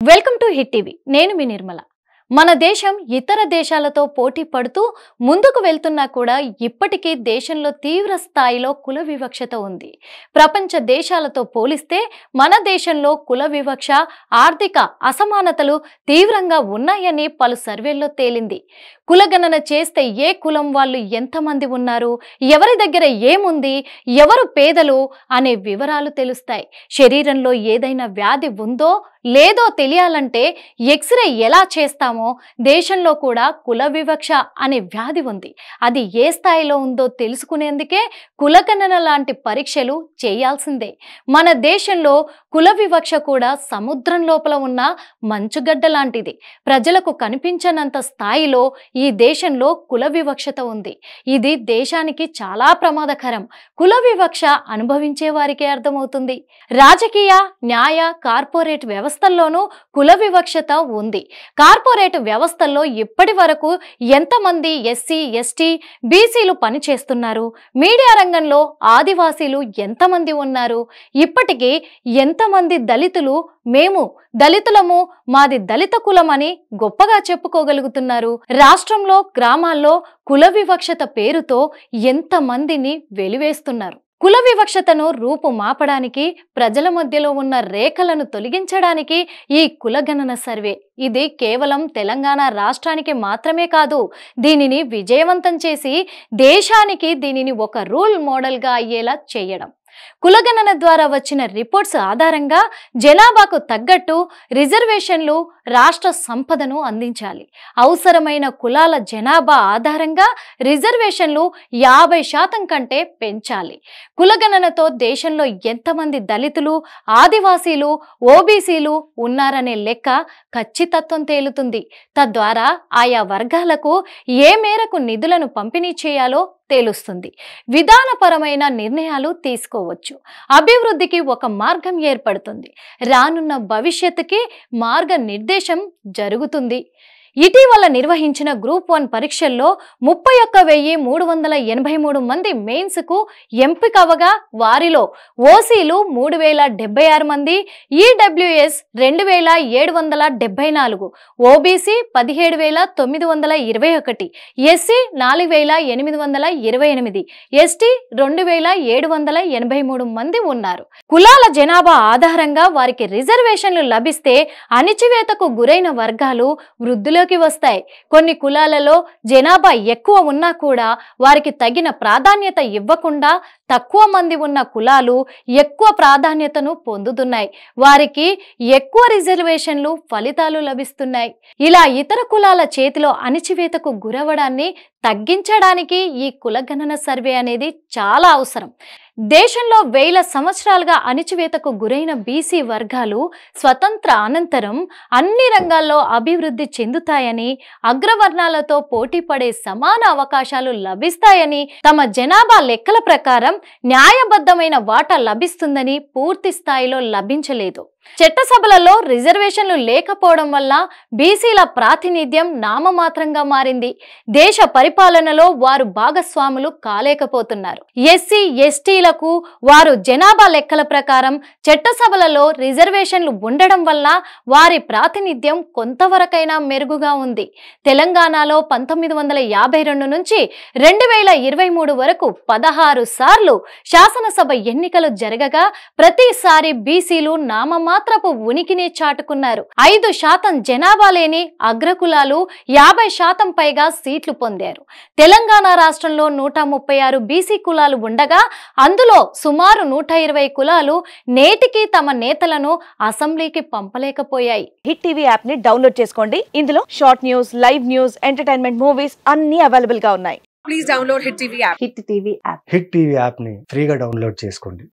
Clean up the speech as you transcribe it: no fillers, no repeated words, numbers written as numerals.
Welcome to hit TV. నేను మీ నిర్మల. మన దేశం ఇతర దేశాలతో పోటీ పడుతూ ముందుకు వెళ్తున్నా కూడా ఇప్పటికీ దేశంలో తీవ్ర స్థాయిలో కుల వివక్షత ఉంది. ప్రపంచ దేశాలతో పోలిస్తే మన దేశంలో కుల వివక్ష, ఆర్థిక అసమానతలు తీవ్రంగా ఉన్నాయని పలు సర్వేల్లో తేలింది. కులగణన చేస్తే ఏ కులం వాళ్ళు ఎంతమంది ఉన్నారు, ఎవరి దగ్గర ఏముంది, ఎవరు పేదలు అనే వివరాలు తెలుస్తాయి. శరీరంలో ఏదైనా వ్యాధి ఉందో లేదో తెలియాలంటే ఎక్స్రే ఎలా చేస్తామో దేశంలో కూడా కుల వివక్ష అనే వ్యాధి ఉంది. అది ఏ స్థాయిలో ఉందో తెలుసుకునేందుకే కులగణన లాంటి పరీక్షలు చేయాల్సిందే. మన దేశంలో కుల వివక్ష కూడా సముద్రం లోపల ఉన్న మంచుగడ్డ లాంటిది. ప్రజలకు కనిపించనంత స్థాయిలో ఈ దేశంలో కుల వివక్షత ఉంది. ఇది దేశానికి చాలా ప్రమాదకరం. కుల వివక్ష అనుభవించే వారికే అర్థమవుతుంది. రాజకీయ, న్యాయ, కార్పొరేట్ వ్యవస్థల్లోనూ కుల వివక్షత ఉంది. కార్పొరేట్ వ్యవస్థల్లో ఇప్పటి వరకు ఎంతమంది ఎస్సీ, ఎస్టీ, బీసీలు పనిచేస్తున్నారు? మీడియా రంగంలో ఆదివాసీలు ఎంతమంది ఉన్నారు? ఇప్పటికీ ఎంతమంది దళితులు మేము దళితులము, మాది దళిత కులమని గొప్పగా చెప్పుకోగలుగుతున్నారు? రాష్ట్రంలో, గ్రామాల్లో కుల వివక్షత పేరుతో ఎంతమందిని వెలివేస్తున్నారు? కుల వివక్షతను రూపు మాపడానికి, ప్రజల మధ్యలో ఉన్న రేఖలను తొలగించడానికి ఈ కులగణన సర్వే. ఇది కేవలం తెలంగాణ రాష్ట్రానికి మాత్రమే కాదు, దీనిని విజయవంతం చేసి దేశానికి దీనిని ఒక రూల్ మోడల్గా అయ్యేలా చేయడం. కులగణన ద్వారా వచ్చిన రిపోర్ట్స్ ఆధారంగా జనాభాకు తగ్గట్టు రిజర్వేషన్లు, రాష్ట్ర సంపదను అందించాలి. అవసరమైన కులాల జనాభా ఆధారంగా రిజర్వేషన్లు 50% కంటే పెంచాలి. కులగణనతో దేశంలో ఎంతమంది దళితులు, ఆదివాసీలు, ఓబీసీలు ఉన్నారనే లెక్క ఖచ్చితత్వం తేలుతుంది. తద్వారా ఆయా వర్గాలకు ఏ మేరకు నిధులను పంపిణీ చేయాలో తేలుస్తుంది. విధానపరమైన నిర్ణయాలు తీసుకోవచ్చు. అభివృద్ధికి ఒక మార్గం ఏర్పడుతుంది. రానున్న భవిష్యత్తుకి మార్గనిర్దేశం జరుగుతుంది. ఇటీవల నిర్వహించిన గ్రూప్ 1 పరీక్షల్లో 31,383 మంది మెయిన్స్కు ఎంపికవగా వారిలో ఓసీలు 3,076 మంది, ఈడబ్ల్యూఎస్ 2,774, ఓబీసీ 17,921, ఎస్సీ 4,828, ఎస్టీ 2,783 మంది ఉన్నారు. కులాల జనాభా ఆధారంగా వారికి రిజర్వేషన్లు లభిస్తే అణిచివేతకు గురైన వర్గాలు వృద్ధుల వస్తాయి. కొన్ని కులాలలో జనాభా ఎక్కువ ఉన్నా కూడా వారికి తగిన ప్రాధాన్యత ఇవ్వకుండా తక్కువ మంది ఉన్న కులాలు ఎక్కువ ప్రాధాన్యతను పొందుతున్నాయి. వారికి ఎక్కువ రిజర్వేషన్లు, ఫలితాలు లభిస్తున్నాయి. ఇలా ఇతర కులాల చేతిలో అణిచివేతకు గురవడాన్ని తగ్గించడానికి ఈ కులగణన సర్వే అనేది చాలా అవసరం. దేశంలో వేల సంవత్సరాలుగా అణిచివేతకు గురైన బీసీ వర్గాలు స్వతంత్ర అనంతరం అన్ని రంగాల్లో అభివృద్ధి చెందుతాయని, అగ్రవర్ణాలతో పోటీ పడే సమాన అవకాశాలు లభిస్తాయని, తమ జనాభా లెక్కల ప్రకారం న్యాయబద్ధమైన వాటా లభిస్తుందని పూర్తి స్థాయిలో లభించలేదు. చట్టసభలలో రిజర్వేషన్లు లేకపోవడం వల్ల బీసీల ప్రాతినిధ్యం నామమాత్రంగా మారింది. దేశ పరిపాలనలో వారు భాగస్వాములు కాలేకపోతున్నారు. ఎస్సీ, ఎస్టీలకు వారు జనాభా లెక్కల ప్రకారం చట్టసభలలో రిజర్వేషన్లు ఉండడం వల్ల వారి ప్రాతినిధ్యం కొంతవరకైనా మెరుగుగా ఉంది. తెలంగాణలో 1952 నుంచి 2023 వరకు 16 సార్లు శాసనసభ ఎన్నికలు జరగగా ప్రతిసారి బీసీలు నామమాత్రపు ఉనికిని చాటుకున్నారు. 5% జనాభా లేని అగ్రకులాలు 50% పైగా సీట్లు పొందారు. తెలంగాణ రాష్ట్రంలో 136 బీసీ కులాలు ఉండగా అందులో సుమారు 120 కులాలు నేటికి తమ నేతలను అసెంబ్లీకి పంపలేకపోయాయి. హిట్ టీవీ యాప్ ని డౌన్లోడ్ చేసుకోండి. ఇందులో short news, live news, entertainment, movies అన్ని అవైలబుల్ గా ఉన్నాయి. Please download Hit TV app. Hit TV app hit TV app ని ఫ్రీగా డౌన్లోడ్ చేసుకోండి.